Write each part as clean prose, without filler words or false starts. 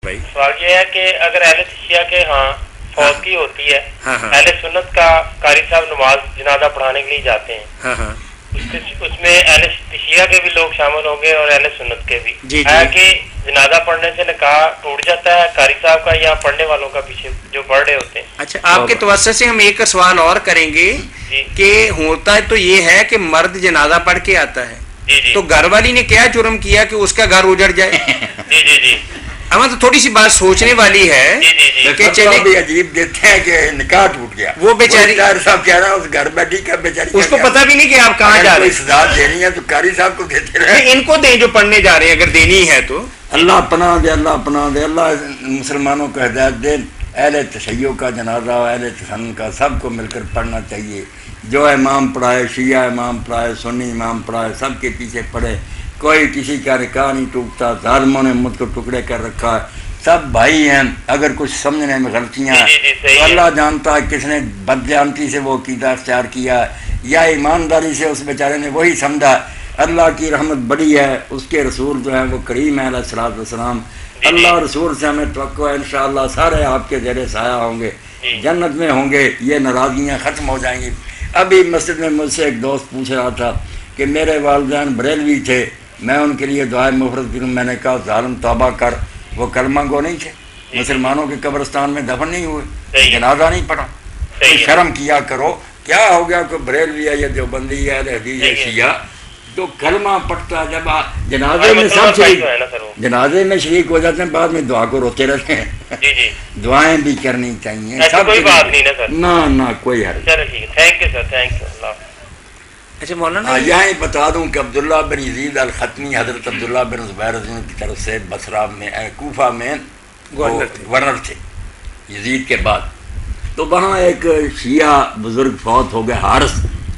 بھائی سوال یہ ہے کہ اگر اہل شیعہ کے ہاں فوتگی ہوتی ہے، اہل سنت کا قاری صاحب نماز جنازہ پڑھانے کے لیے جاتے ہیں، اس میں اہل شیعہ کے بھی لوگ شامل ہوں گے اور اہل سنت کے بھی، ہے کہ جنازہ پڑھنے سے نکاح ٹوٹ جاتا ہے قاری صاحب کا یا پڑھنے والوں کا پیچھے جو پڑھ رہے ہوتے ہیں؟ اچھا، آپ کے توسط سے ہم ایک سوال اور کریں گے کہ ہوتا ہے تو یہ ہے کہ مرد جنازہ پڑھ کے آتا ہے تو گھر والی نے کیا جرم کیا کہ اس کا گھر اجڑ جائے؟ جی جی جی ہمیں تو تھوڑی سی بات سوچنے والی ہے کہ چلے بھی عجیب دیتے ہیں کہ نکاح ٹوٹ گیا، وہ بیچاری صاحب کہہ رہا ہے اس گھر بیٹھی کا بیچاری اس کو پتہ بھی نہیں کہ آپ کہاں جا رہے ہیں، سزا دینی ہے تو قاری صاحب کو دیتے رہے، ان کو دیں جو پڑھنے جا رہے ہیں اگر دینی ہے تو۔ اللہ پناہ دے، اللہ پناہ دے، اللہ مسلمانوں کو ہدایت دے۔ اہل تشیع کا جنازہ اہل تسنن کا سب کو مل کر پڑھنا چاہیے، جو امام پڑھائے، شیعہ امام پڑھائے، سنی امام پڑھائے، سب کے پیچھے پڑھے، کوئی کسی کا نکاح نہیں ٹوٹتا، ظالموں نے مجھ کو ٹکڑے کر رکھا ہے، سب بھائی ہیں، اگر کچھ سمجھنے میں غلطیاں ہیں تو اللہ جانتا ہے کس نے بدجانتی سے وہ عقیدہ اختیار کیا یا ایمانداری سے اس بیچارے نے وہی سمجھا۔ اللہ کی رحمت بڑی ہے، اس کے رسول جو ہیں وہ کریم ہے علیہ الصلوۃ والسلام، اللہ رسول سے ہمیں توقع ہے انشاءاللہ سارے آپ کے زیر سایہ ہوں گے، جنت میں ہوں گے، یہ ناراضگیاں ختم ہو جائیں گی۔ ابھی مسجد میں مجھ سے ایک دوست پوچھ رہا تھا کہ میرے والدین بریلوی تھے، میں ان کے لیے دعائے مفرد کروں، میں نے کہا ظالم توبہ کر، وہ کلمہ گو نہیں تھے، مسلمانوں کے قبرستان میں دفن نہیں ہوئے، جنازہ نہیں پڑھا، شرم کیا کرو، کیا ہو گیا کوئی بریلوی ہے یا دیوبندی ہے حدیث ہے شیعہ تو کلمہ پڑھتا، جب جنازے میں سب شریک جنازے میں شریک ہو جاتے ہیں، بعد میں دعا کو روتے رہتے ہیں، دعائیں بھی کرنی چاہیے، سب کوئی بات نہیں نا سر، نہ کوئی حرج۔ چلو ٹھیک ہے، thank you sir, thank you اللہ۔ اچھا مولانا یہاں بتا دوں کہ عبداللہ بن یزید الختمی حضرت عبداللہ بن زبیر کی طرف سے بصرہ میں کوفہ میں گورنر تھے یزید کے بعد، تو وہاں ایک شیعہ بزرگ فوت ہو گئے،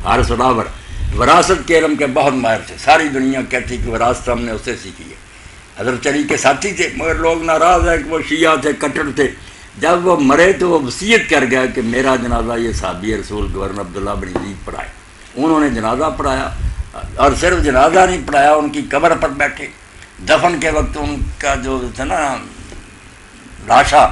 حارث راور، وراثت کے علم کے بہت ماہر تھے، ساری دنیا کہتی کہ وراثت ہم نے اس سے سیکھی ہے، حضرت علی کے ساتھی تھے، مگر لوگ ناراض ہیں کہ وہ شیعہ تھے، کٹر تھے۔ جب وہ مرے تو وہ وصیت کر گیا کہ میرا جنازہ یہ صحابی رسول گورنر عبداللہ بن یزید پڑھائے۔ انہوں نے جنازہ پڑھایا، اور صرف جنازہ نہیں پڑھایا، ان کی قبر پر بیٹھے، دفن کے وقت ان کا جو تھا نا لاشا،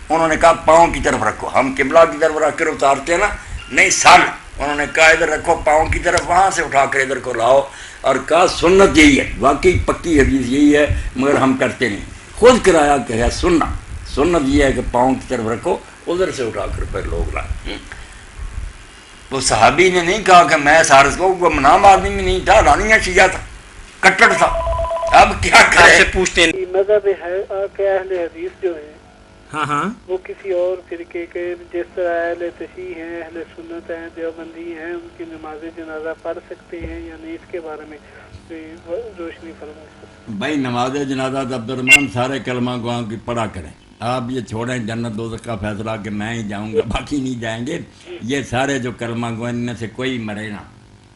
انہوں نے کہا پاؤں کی طرف رکھو، ہم قبلہ کی طرف رکھ کر اتارتے ہیں نا، نہیں سر، انہوں نے کہا ادھر رکھو پاؤں کی طرف، وہاں سے اٹھا کر ادھر کو لاؤ، اور کہا سنت یہی ہے، واقعی پکی حدیث یہی ہے مگر ہم کرتے نہیں، خود کرایا کہ ہے سنت یہ ہے کہ پاؤں کی طرف رکھو، ادھر سے اٹھا کر پھر لوگ لائے۔ وہ صحابی نے نہیں کہا کہ میں حارث کو، وہ نام آدمی میں نہیں تھا، رانیہ شیعہ تھا، کٹڑ تھا، اب کیا کرے؟ پوچھتے ہیں مذہب ہے کہ اہل حدیث جو ہے ہاں وہ کسی اور فرقے کے، جس طرح اہل تشیع ہیں، اہل سنت ہیں، دیوبندی ہیں، ان کی نماز جنازہ پڑھ سکتے ہیں یا نہیں، اس کے بارے میں روشنی فرمائیں۔ بھائی نماز جنازہ عبد الرحمن سارے کلمہ گواں کی پڑھا کریں، آپ یہ چھوڑیں جنت دوزخ کا فیصلہ کہ میں ہی جاؤں گا باقی نہیں جائیں گے، یہ سارے جو کلمہ گواں ان میں سے کوئی مرے نہ،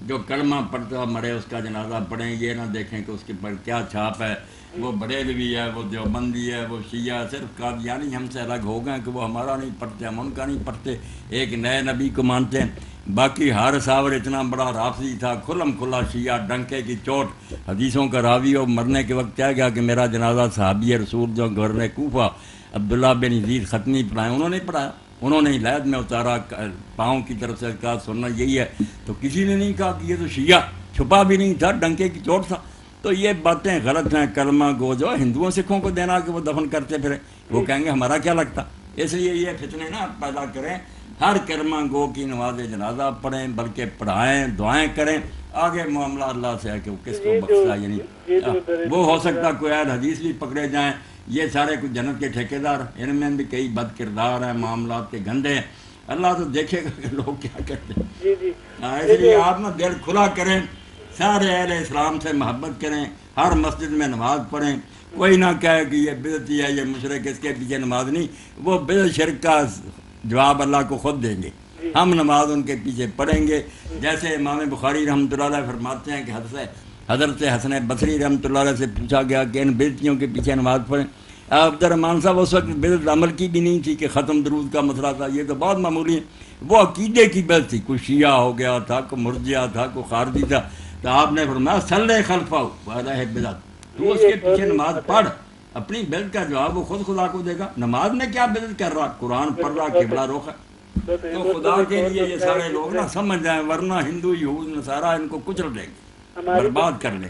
جو کلمہ پڑھتا مرے اس کا جنازہ پڑھیں، یہ نہ دیکھیں کہ اس کے پر کیا چھاپ ہے، وہ بریلوی ہے، وہ دیوبندی ہے، وہ شیعہ، صرف قادیانی ہم سے الگ ہو گئے کہ وہ ہمارا نہیں پڑھتے، ہم ان کا نہیں پڑھتے، ایک نئے نبی کو مانتے ہیں۔ باقی حارث راور اتنا بڑا رافضی تھا، کھلم کھلا شیعہ، ڈنکے کی چوٹ، حدیثوں کا راوی، اور مرنے کے وقت کیا گیا کہ میرا جنازہ صحابی رسول جو گورنر کوفہ عبداللہ بن یزید ختمی پڑھائے، انہوں نے پڑھایا، انہوں نے ہدایت میں اتارا، پاؤں کی طرف سے کہا سننا یہی ہے، تو کسی نے نہیں کہا کہ یہ تو شیعہ، چھپا بھی نہیں تھا، ڈنکے کی چوٹ تھا۔ تو یہ باتیں غلط ہیں، کلمہ گو جو ہندوؤں سکھوں کو دینا کہ وہ دفن کرتے پھریں، وہ کہیں گے ہمارا کیا لگتا، اس لیے یہ فتنے نہ پیدا کریں، ہر کلمہ گو کی نماز جنازہ پڑھیں، بلکہ پڑھائیں، دعائیں کریں، آگے معاملہ اللہ سے ہے کہ وہ کس کو بخشتا، یعنی وہ ہو سکتا کوئی اہل حدیث بھی پکڑے جائیں، یہ سارے کچھ جنت کے ٹھیکیدار، ان میں بھی کئی بد کردار ہیں، معاملات کے گندے ہیں، اللہ تو دیکھے گا کہ لوگ کیا کرتے ہیں، اس لیے آپ نا دل کھلا کریں، سارے اہل اسلام سے محبت کریں، ہر مسجد میں نماز پڑھیں، کوئی نہ کہے کہ یہ بدعتی ہے، یہ مشرک، اس کے پیچھے نماز نہیں، وہ بدعت شرک کا جواب اللہ کو خود دیں گے، ہم نماز ان کے پیچھے پڑھیں گے، جیسے امام بخاری رحمۃ اللہ علیہ فرماتے ہیں کہ حضرت حسن بصری رحمۃ اللہ علیہ سے پوچھا گیا کہ ان بدعتیوں کے پیچھے نماز پڑھیں، عبد الرحمن صاحب اس وقت بدعت عمل کی بھی نہیں تھی کہ ختم درود کا مسئلہ تھا، یہ تو بہت معمولی ہے، وہ عقیدے کی بدعت تھی، کوئی شیعہ ہو گیا تھا، کوئی مرجعہ تھا، کوئی خارجی تھا، تو آپ نے فرمایا صلی خلفہ وعلیہ بدعت، تو اس کے پیچھے نماز پڑھ، اپنی بدعت کا جواب وہ خود خدا کو دے گا. نماز میں کیا بدعت کر رہا؟ قرآن پڑھ رہا، قبلہ رخ ہے. تو خدا کے لیے یہ سارے لوگ نا سمجھ جائیں، ورنہ ہندو یہود نصارہ ان کو کچل دیں گے، برباد کر لیں گے.